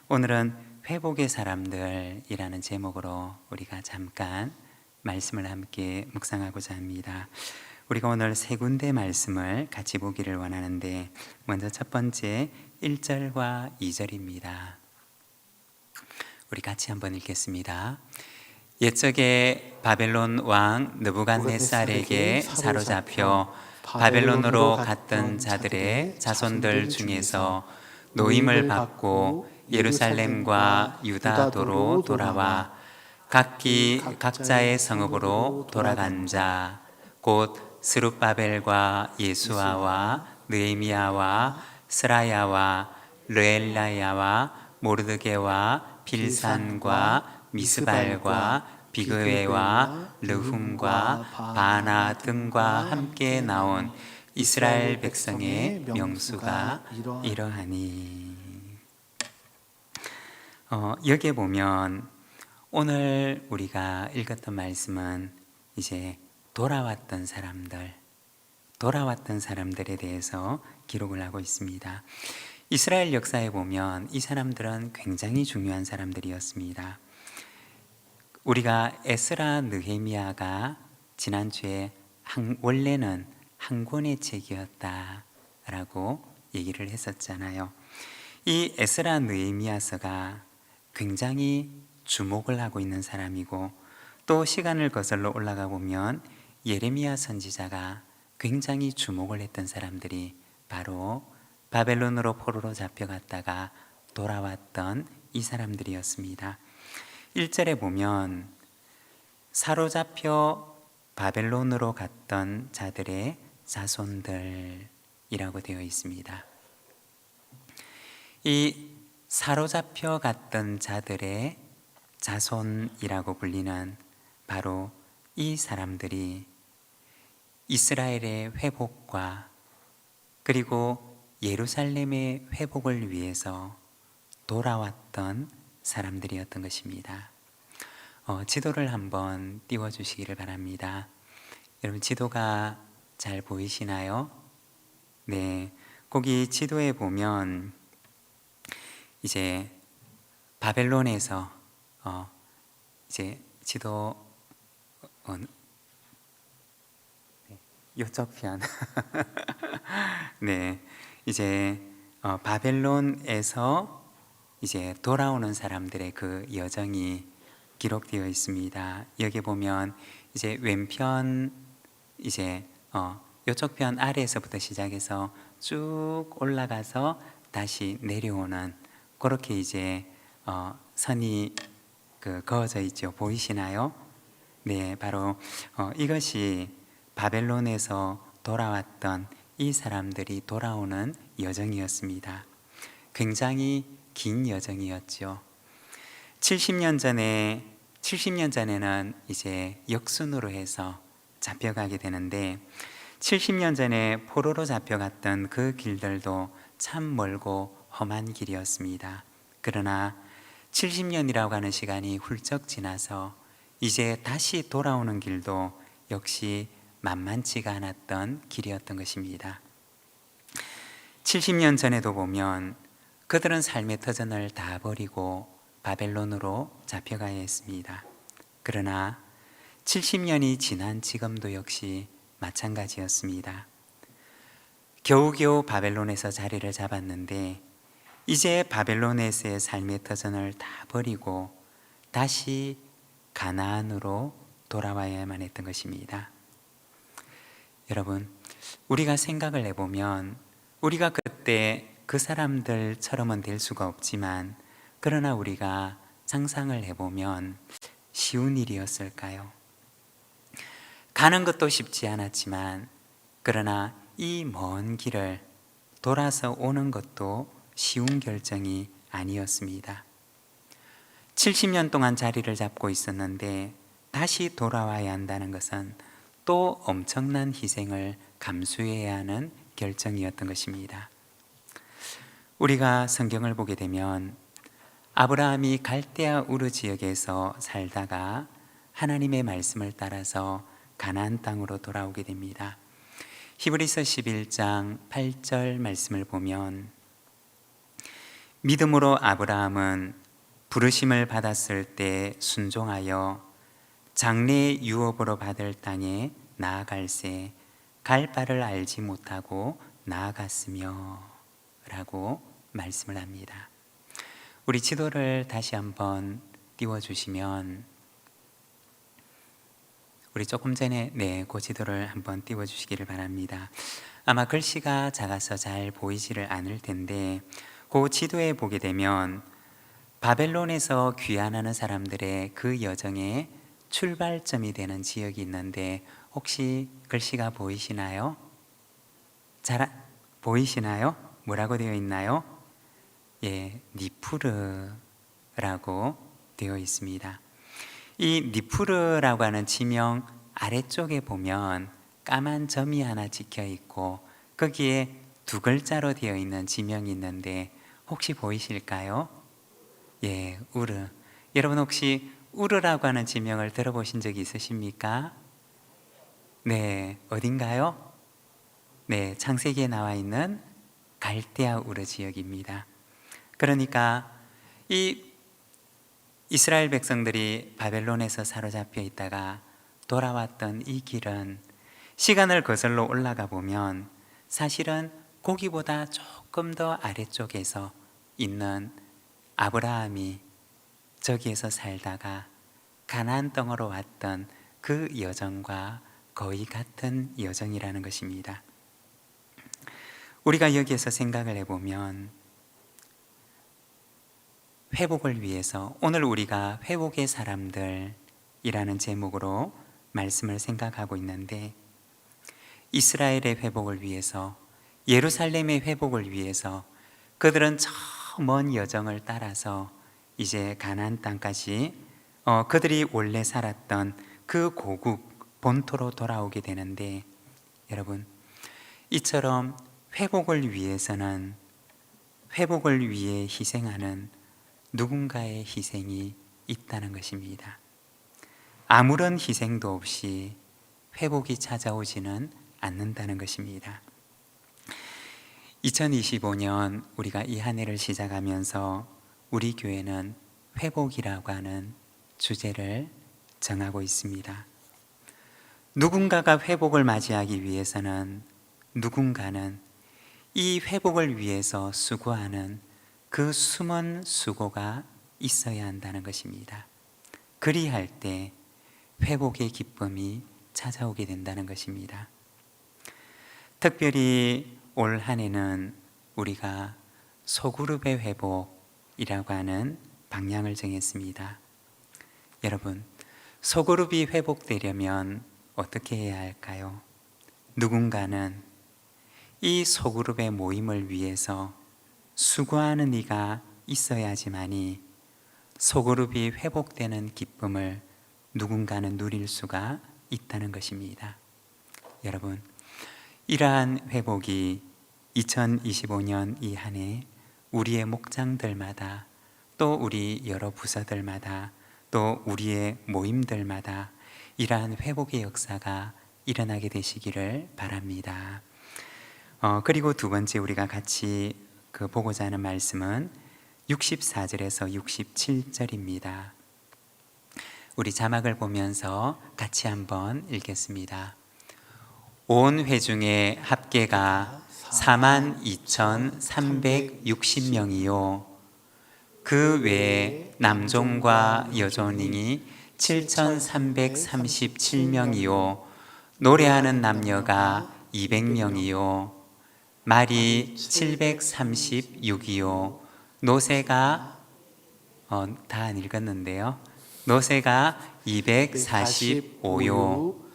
오늘은 회복의 사람들이라는 제목으로 우리가 잠깐 말씀을 함께 묵상하고자 합니다. 우리가 오늘 세 군데 말씀을 같이 보기를 원하는데, 먼저 첫 번째 1절과 2절입니다. 우리 같이 한번 읽겠습니다. 옛적에 바벨론 왕 느부갓네살에게 사로잡혀 바벨론으로 갔던 자들의 자손들 중에서 노임을 받고 예루살렘과 유다도로 돌아와 각기 각자의 성읍으로 돌아간 자, 곧 스룹바벨과 예수아와 느헤미야와 스라야와 르엘라야와 모르드게와 빌산과 미스발과 비그웨와 르훔과 바나 등과 함께 나온 이스라엘 백성의 명수가 이러하니. 여기에 보면 오늘 우리가 읽었던 말씀은 이제 돌아왔던 사람들에 대해서 기록을 하고 있습니다. 이스라엘 역사에 보면 이 사람들은 굉장히 중요한 사람들이었습니다. 우리가 에스라 느헤미야가 지난주에 원래는 한 권의 책이었다라고 얘기를 했었잖아요. 이 에스라 느헤미야서가 굉장히 주목을 하고 있는 사람이고, 또 시간을 거슬러 올라가 보면 예레미야 선지자가 굉장히 주목을 했던 사람들이 바로 바벨론으로 포로로 잡혀갔다가 돌아왔던 이 사람들이었습니다. 1절에 보면 사로잡혀 바벨론으로 갔던 자들의 자손들이라고 되어 있습니다. 이 사로잡혀 갔던 자들의 자손이라고 불리는 바로 이 사람들이 이스라엘의 회복과 그리고 예루살렘의 회복을 위해서 돌아왔던 사람들이었던 것입니다. 지도를 한번 띄워주시기를 바랍니다. 여러분, 지도가 잘 보이시나요? 네, 거기 지도에 보면 이제 바벨론에서 이제 지도 이쪽 편 네, 이제 바벨론에서 이제 돌아오는 사람들의 그 여정이 기록되어 있습니다. 여기 보면 이제 왼편 이제 이쪽 편 아래에서부터 시작해서 쭉 올라가서 다시 내려오는, 그렇게 이제 선이 그어져 있죠. 보이시나요? 네, 바로 이것이 바벨론에서 돌아왔던 이 사람들이 돌아오는 여정이었습니다. 굉장히 긴 여정이었죠. 70년 전에는 이제 역순으로 해서 잡혀가게 되는데, 70년 전에 포로로 잡혀갔던 그 길들도 참 멀고 험한 길이었습니다. 그러나 70년이라고 하는 시간이 훌쩍 지나서 이제 다시 돌아오는 길도 역시 만만치가 않았던 길이었던 것입니다. 70년 전에도 보면 그들은 삶의 터전을 다 버리고 바벨론으로 잡혀가야 했습니다. 그러나 70년이 지난 지금도 역시 마찬가지였습니다. 겨우겨우 바벨론에서 자리를 잡았는데, 이제 바벨론에서의 삶의 터전을 다 버리고 다시 가나안으로 돌아와야만 했던 것입니다. 여러분, 우리가 생각을 해보면 우리가 그때 그 사람들처럼은 될 수가 없지만, 그러나 우리가 상상을 해보면 쉬운 일이었을까요? 가는 것도 쉽지 않았지만, 그러나 이 먼 길을 돌아서 오는 것도 쉬운 결정이 아니었습니다. 70년 동안 자리를 잡고 있었는데 다시 돌아와야 한다는 것은 또 엄청난 희생을 감수해야 하는 결정이었던 것입니다. 우리가 성경을 보게 되면 아브라함이 갈대아 우르 지역에서 살다가 하나님의 말씀을 따라서 가나안 땅으로 돌아오게 됩니다. 히브리서 11장 8절 말씀을 보면 믿음으로 아브라함은 부르심을 받았을 때 순종하여 장래의 유업으로 받을 땅에 나아갈새 갈 바를 알지 못하고 나아갔으며 라고 말씀을 합니다. 우리 지도를 다시 한번 띄워주시면, 우리 조금 전에 그 지도를 한번 띄워주시기를 바랍니다. 아마 글씨가 작아서 잘 보이지를 않을 텐데, 그 지도에 보게 되면 바벨론에서 귀환하는 사람들의 그 여정의 출발점이 되는 지역이 있는데, 혹시 글씨가 보이시나요? 잘 보이시나요? 뭐라고 되어 있나요? 예, 니푸르라고 되어 있습니다. 이 니푸르라고 하는 지명 아래쪽에 보면 까만 점이 하나 찍혀 있고, 거기에 두 글자로 되어 있는 지명이 있는데 혹시 보이실까요? 예, 우르. 여러분 혹시 우르라고 하는 지명을 들어보신 적이 있으십니까? 네, 어딘가요? 네, 창세기에 나와 있는 갈대아 우르 지역입니다. 그러니까 이 이스라엘 백성들이 바벨론에서 사로잡혀 있다가 돌아왔던 이 길은 시간을 거슬러 올라가 보면 사실은 거기보다 조금 더 아래쪽에서 있는 아브라함이 저기에서 살다가 가나안 땅으로 왔던 그 여정과 거의 같은 여정이라는 것입니다. 우리가 여기에서 생각을 해보면 회복을 위해서, 오늘 우리가 회복의 사람들이라는 제목으로 말씀을 생각하고 있는데, 이스라엘의 회복을 위해서, 예루살렘의 회복을 위해서 그들은 저 먼 여정을 따라서 이제 가나안 땅까지 그들이 원래 살았던 그 고국 본토로 돌아오게 되는데, 여러분 이처럼 회복을 위해서는 회복을 위해 희생하는 누군가의 희생이 있다는 것입니다. 아무런 희생도 없이 회복이 찾아오지는 않는다는 것입니다. 2025년 우리가 이 한 해를 시작하면서 우리 교회는 회복이라고 하는 주제를 정하고 있습니다. 누군가가 회복을 맞이하기 위해서는 누군가는 이 회복을 위해서 수고하는 그 숨은 수고가 있어야 한다는 것입니다. 그리할 때 회복의 기쁨이 찾아오게 된다는 것입니다. 특별히 올 한 해는 우리가 소그룹의 회복이라고 하는 방향을 정했습니다. 여러분, 소그룹이 회복되려면 어떻게 해야 할까요? 누군가는 이 소그룹의 모임을 위해서 수고하는 이가 있어야지만이 소그룹이 회복되는 기쁨을 누군가는 누릴 수가 있다는 것입니다. 여러분, 이러한 회복이 2025년 이 한 해 우리의 목장들마다, 또 우리 여러 부서들마다, 또 우리의 모임들마다 이러한 회복의 역사가 일어나게 되시기를 바랍니다. 그리고 두 번째 우리가 같이 보고자 하는 말씀은 64절에서 67절입니다. 우리 자막을 보면서 같이 한번 읽겠습니다. 온 회중의 합계가 42,360명이요 그 외에 남종과 여종이 7,337명이요 노래하는 남녀가 200명이요 말이 736이요 노새가 다 안 읽었는데요. 노새가 245요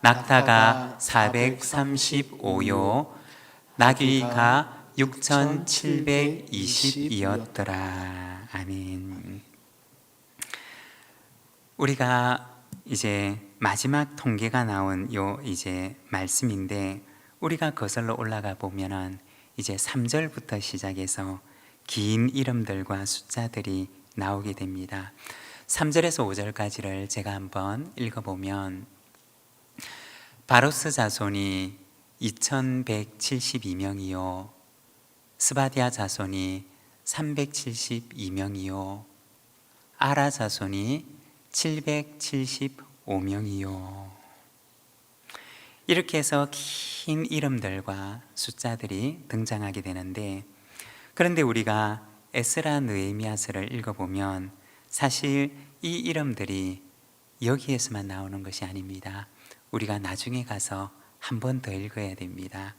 낙타가 435요 나귀가 6,720이었더라. 아멘. 우리가 이제 마지막 통계가 나온 이제 말씀인데, 우리가 거슬러 올라가 보면은 이제 3절부터 시작해서 긴 이름들과 숫자들이 나오게 됩니다. 3절에서 5절까지를 제가 한번 읽어보면, 바로스 자손이 2,172명이요 스바디아 자손이 372명이요 아라 자손이 775명이요. 이렇게 해서 긴 이름들과 숫자들이 등장하게 되는데, 그런데 우리가 에스라 느헤미야서를 읽어보면 사실 이 이름들이 여기에서만 나오는 것이 아닙니다. 우리가 나중에 가서 한 번 더 읽어야 됩니다.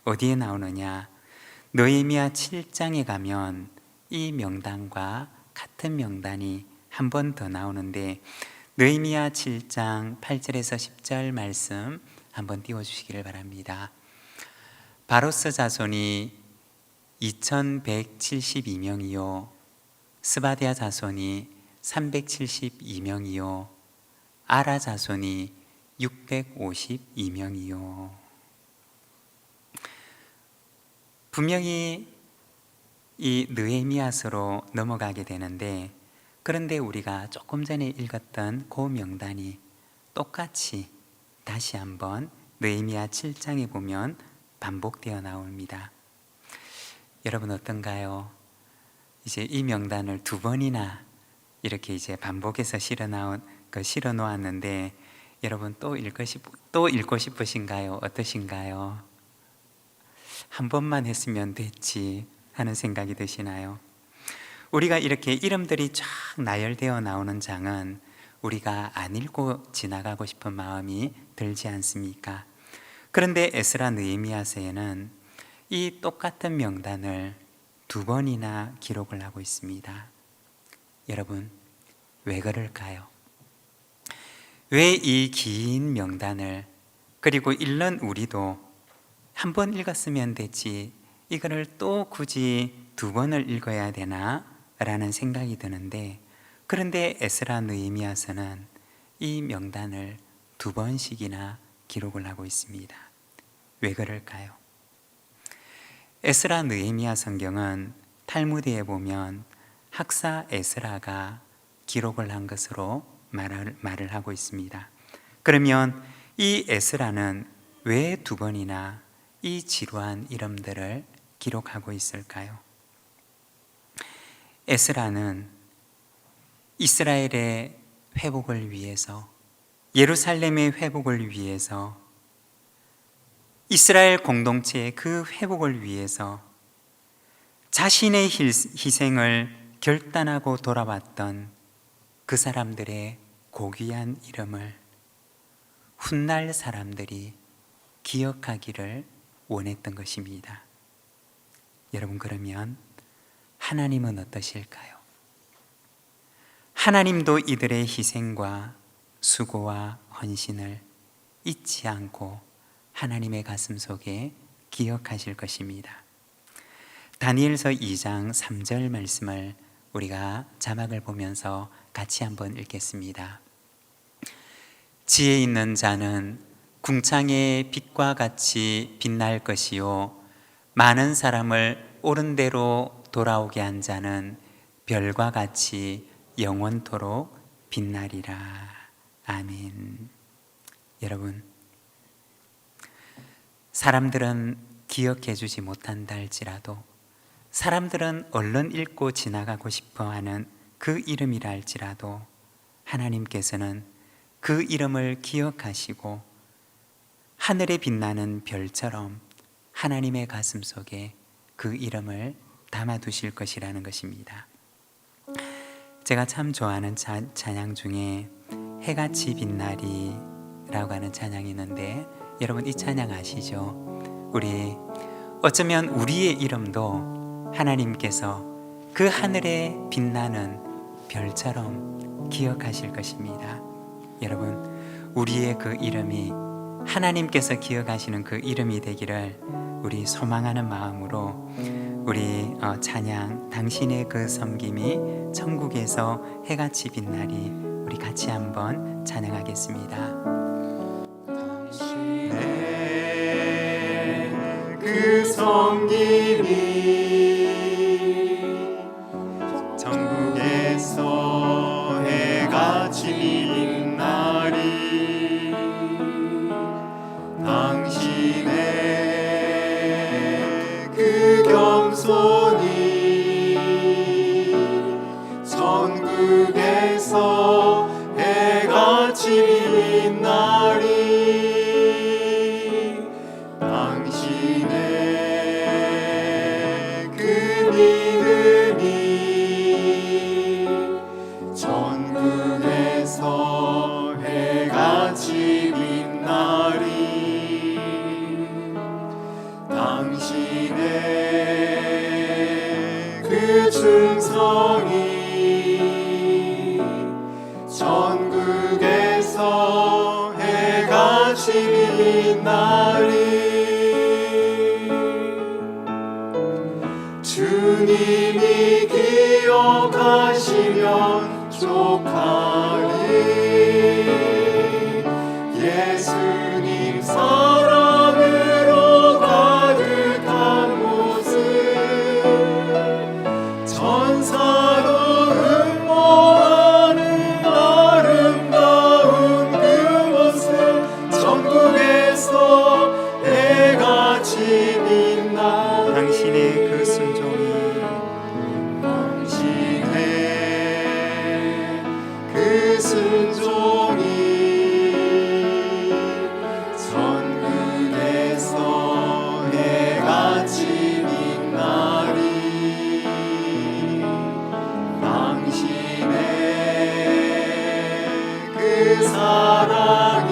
어디에 나오느냐? 느헤미야 7장에 가면 이 명단과 같은 명단이 한 번 더 나오는데, 느헤미야 7장 8절에서 10절 말씀 한번 띄워주시기를 바랍니다. 바로스 자손이 2172명이요 스바디아 자손이 372명이요 아라 자손이 652명이요. 분명히 이 느헤미야서로 넘어가게 되는데, 그런데 우리가 조금 전에 읽었던 그 명단이 똑같이 다시 한번 느헤미야 7장에 보면 반복되어 나옵니다. 여러분 어떤가요? 이제 이 명단을 두 번이나 이렇게 이제 반복해서 실어 놓았는데, 여러분 또 읽고 싶으신가요? 어떠신가요? 한 번만 했으면 됐지 하는 생각이 드시나요? 우리가 이렇게 이름들이 쫙 나열되어 나오는 장은 우리가 안 읽고 지나가고 싶은 마음이 들지 않습니까? 그런데 에스라 느헤미야서에는 이 똑같은 명단을 두 번이나 기록을 하고 있습니다. 여러분, 왜 그럴까요? 왜 이 긴 명단을, 그리고 읽는 우리도 한 번 읽었으면 됐지 이거를 또 굳이 두 번을 읽어야 되나? 라는 생각이 드는데, 그런데 에스라 느헤미야서는 이 명단을 두 번씩이나 기록을 하고 있습니다. 왜 그럴까요? 에스라 느헤미야 성경은 탈무드에 보면 학사 에스라가 기록을 한 것으로 말을 하고 있습니다. 그러면 이 에스라는 왜 두 번이나 이 지루한 이름들을 기록하고 있을까요? 에스라는 이스라엘의 회복을 위해서, 예루살렘의 회복을 위해서, 이스라엘 공동체의 그 회복을 위해서 자신의 희생을 결단하고 돌아왔던 그 사람들의 고귀한 이름을 훗날 사람들이 기억하기를 원했던 것입니다. 여러분, 그러면 하나님은 어떠실까요? 하나님도 이들의 희생과 수고와 헌신을 잊지 않고 하나님의 가슴 속에 기억하실 것입니다. 다니엘서 2장 3절 말씀을 우리가 자막을 보면서 같이 한번 읽겠습니다. 지혜 있는 자는 궁창의 빛과 같이 빛날 것이요 많은 사람을 옳은 대로 돌아오게 한 자는 별과 같이 영원토록 빛나리라. 아멘. 여러분, 사람들은 기억해 주지 못한다 할지라도, 사람들은 얼른 읽고 지나가고 싶어하는 그 이름이라 할지라도 하나님께서는 그 이름을 기억하시고 하늘에 빛나는 별처럼 하나님의 가슴 속에 그 이름을 담아두실 것이라는 것입니다. 제가 참 좋아하는 찬양 중에 해같이 빛나리 라고 하는 찬양이 있는데, 여러분 이 찬양 아시죠? 어쩌면 우리의 이름도 하나님께서 그 하늘에 빛나는 별처럼 기억하실 것입니다. 여러분, 우리의 그 이름이 하나님께서 기억하시는 그 이름이 되기를 우리 소망하는 마음으로 우리 찬양 당신의 그 섬김이 천국에서 해같이 빛나리, 우리 같이 한번 찬양하겠습니다. 당신의 그 섬김이 천국에서 해같이 빛나리, 당신의 그 겸손이 천국에서 해가 빛나리. 당신의 그 믿음이 천국에서 해가 빛나리. 당신의 그 충성이 천국에서 해가 빛나리. 주님이 기억하시면 족하리. 예수님 사랑으로 가득한 모습, 천사도 흠모하는 아름다운 그 모습, 천국에서 해가 빛나. 당신의 그 순종이 당신의 그 순종이 천국에서 해가 빛나리. 당신의 그 사랑이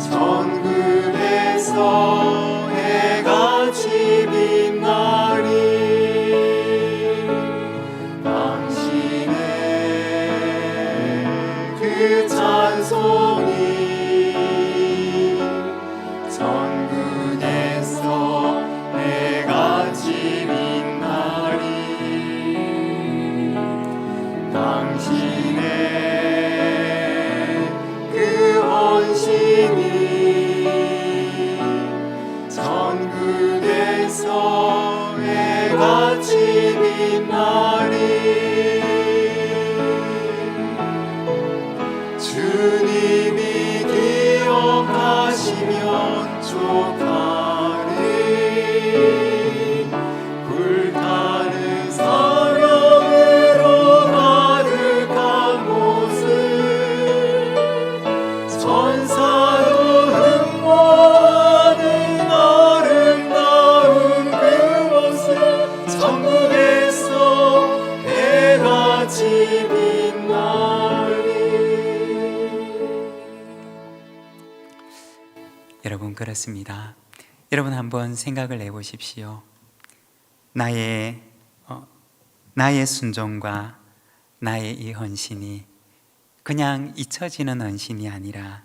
천국에서 해가 빛나리. 당신의 그 찬송이 천국에서 해가 빛나리. 당신의 그 헌신이 천국에서 해가 빛나리. 주님이 기억하시면 족하리. 불타는 사랑으로 가득한 모습, 천사도 흠모하는 아름다운 그 모습, 천국에서 해가 빛나리. 여러분, 그렇습니다. 여러분 한번 생각을 해보십시오. 나의 순종과 나의 이 헌신이 그냥 잊혀지는 헌신이 아니라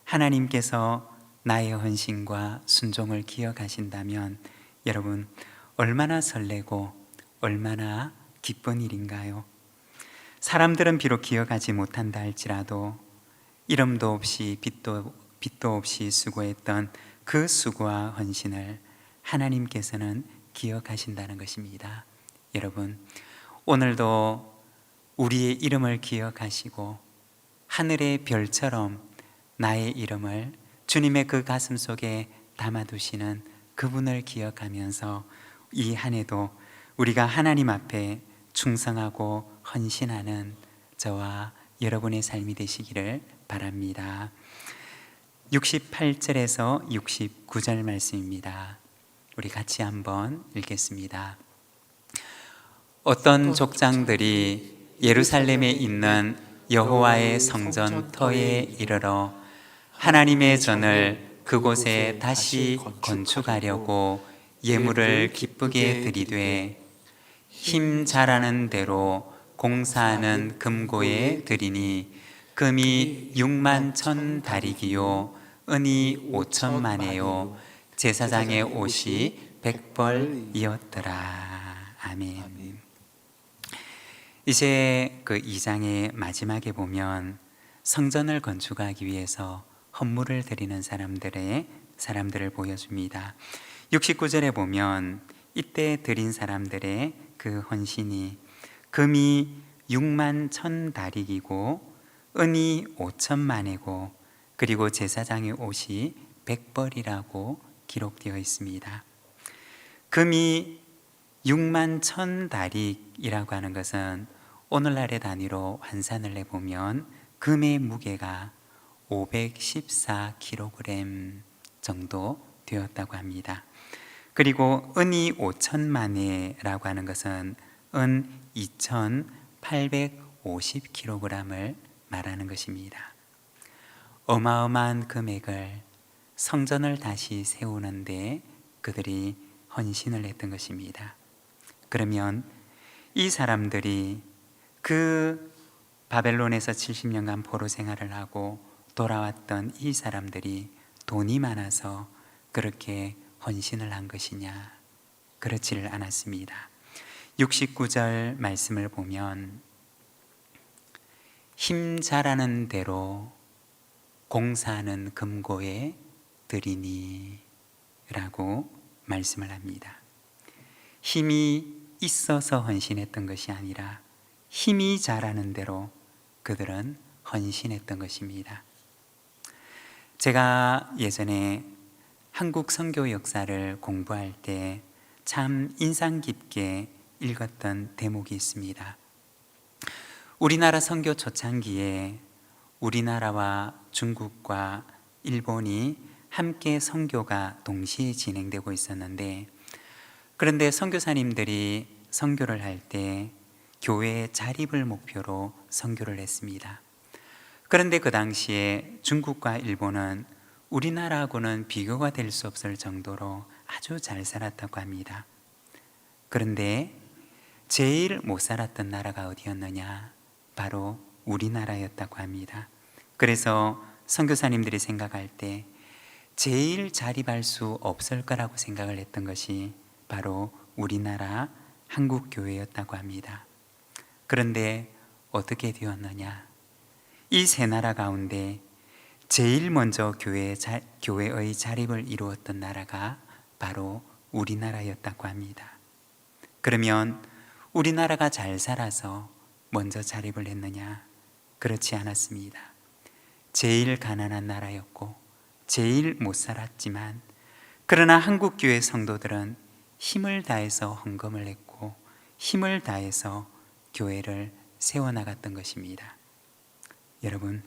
하나님께서 나의 헌신과 순종을 기억하신다면 여러분 얼마나 설레고 얼마나 기쁜 일인가요? 사람들은 비록 기억하지 못한다 할지라도 이름도 없이 빛도 없이 수고했던 그 수고와 헌신을 하나님께서는 기억하신다는 것입니다. 여러분, 오늘도 우리의 이름을 기억하시고 하늘의 별처럼 나의 이름을 주님의 그 가슴 속에 담아두시는 그분을 기억하면서 이 한 해도 우리가 하나님 앞에 충성하고 헌신하는 저와 여러분의 삶이 되시기를 바랍니다. 68절에서 69절 말씀입니다. 우리 같이 한번 읽겠습니다. 어떤 족장들이 예루살렘에 있는 여호와의 성전 터에 이르러 하나님의 전을 그곳에 다시 건축하려고 예물을 기쁘게 드리되 힘 잘하는 대로 공사하는 금고에 드리니 금이 6만 1천 다리기요 은이 5천만에요 제사장의 옷이 100벌이었더라. 아멘. 이제 그 2장의 마지막에 보면 성전을 건축하기 위해서 헌물을 드리는 사람들을 보여줍니다. 69절에 보면 이때 드린 사람들의 그 헌신이 금이 6만 1천 다리기고 은이 5천만이고 그리고 제사장의 옷이 100벌이라고 기록되어 있습니다. 금이 6만 1000다릭이라고 하는 것은 오늘날의 단위로 환산을 해보면 금의 무게가 514kg 정도 되었다고 합니다. 그리고 은이 5천만회라고 하는 것은 은 2850kg을 말하는 것입니다. 어마어마한 금액을 성전을 다시 세우는데 그들이 헌신을 했던 것입니다. 그러면 이 사람들이 그 바벨론에서 70년간 포로 생활을 하고 돌아왔던 이 사람들이 돈이 많아서 그렇게 헌신을 한 것이냐? 그렇지를 않았습니다. 69절 말씀을 보면 힘 잘하는 대로 공사하는 금고에 드리니 라고 말씀을 합니다. 힘이 있어서 헌신했던 것이 아니라 힘이 잘하는 대로 그들은 헌신했던 것입니다. 제가 예전에 한국 선교 역사를 공부할 때 참 인상 깊게 읽었던 대목이 있습니다. 우리나라 선교 초창기에 우리나라와 중국과 일본이 함께 선교가 동시에 진행되고 있었는데, 그런데 선교사님들이 선교를 할 때 교회 자립을 목표로 선교를 했습니다. 그런데 그 당시에 중국과 일본은 우리나라하고는 비교가 될 수 없을 정도로 아주 잘 살았다고 합니다. 그런데 제일 못 살았던 나라가 어디였느냐? 바로 우리나라였다고 합니다. 그래서 선교사님들이 생각할 때 제일 자립할 수 없을 거라고 생각을 했던 것이 바로 우리나라 한국교회였다고 합니다. 그런데 어떻게 되었느냐? 이 세 나라 가운데 제일 먼저 교회의 자립을 이루었던 나라가 바로 우리나라였다고 합니다. 그러면 우리나라가 잘 살아서 먼저 자립을 했느냐? 그렇지 않았습니다. 제일 가난한 나라였고 제일 못 살았지만, 그러나 한국교회 성도들은 힘을 다해서 헌금을 했고 힘을 다해서 교회를 세워나갔던 것입니다. 여러분,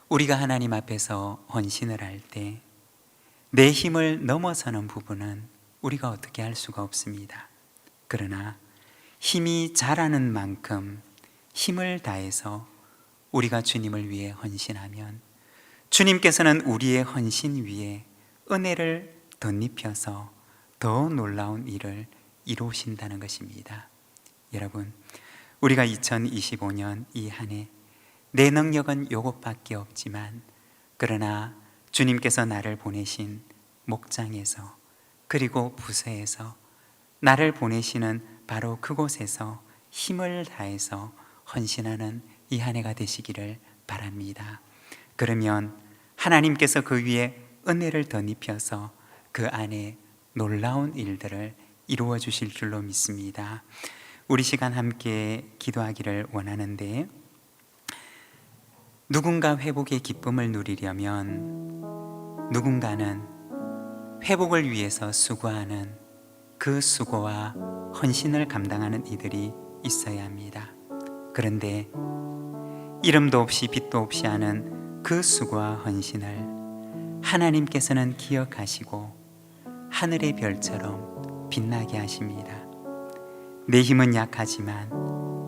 우리가 하나님 앞에서 헌신을 할 때 내 힘을 넘어서는 부분은 우리가 어떻게 할 수가 없습니다. 그러나 힘이 자라는 만큼 힘을 다해서 우리가 주님을 위해 헌신하면 주님께서는 우리의 헌신 위에 은혜를 덧입혀서 더 놀라운 일을 이루신다는 것입니다. 여러분, 우리가 2025년 이 한 해 내 능력은 요것밖에 없지만, 그러나 주님께서 나를 보내신 목장에서, 그리고 부서에서 나를 보내시는 바로 그곳에서 힘을 다해서 헌신하는 이 한 해가 되시기를 바랍니다. 그러면 하나님께서 그 위에 은혜를 덧입혀서 그 안에 놀라운 일들을 이루어 주실 줄로 믿습니다. 우리 시간 함께 기도하기를 원하는데, 누군가 회복의 기쁨을 누리려면 누군가는 회복을 위해서 수고하는 그 수고와 헌신을 감당하는 이들이 있어야 합니다. 그런데 이름도 없이 빛도 없이 하는 그 수고와 헌신을 하나님께서는 기억하시고 하늘의 별처럼 빛나게 하십니다. 내 힘은 약하지만,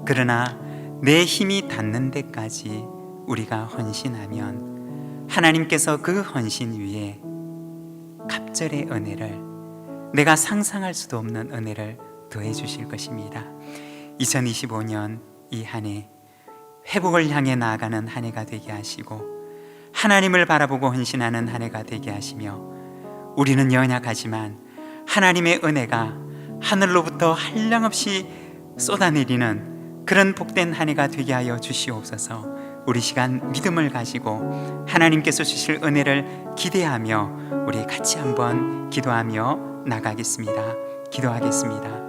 그러나 내 힘이 닿는 데까지 우리가 헌신하면 하나님께서 그 헌신 위에 갑절의 은혜를, 내가 상상할 수도 없는 은혜를 더해 주실 것입니다. 2025년 이 한 해 회복을 향해 나아가는 한 해가 되게 하시고 하나님을 바라보고 헌신하는 한 해가 되게 하시며, 우리는 연약하지만 하나님의 은혜가 하늘로부터 한량없이 쏟아내리는 그런 복된 한 해가 되게 하여 주시옵소서. 우리 시간 믿음을 가지고 하나님께서 주실 은혜를 기대하며 우리 같이 한번 기도하며 나가겠습니다. 기도하겠습니다.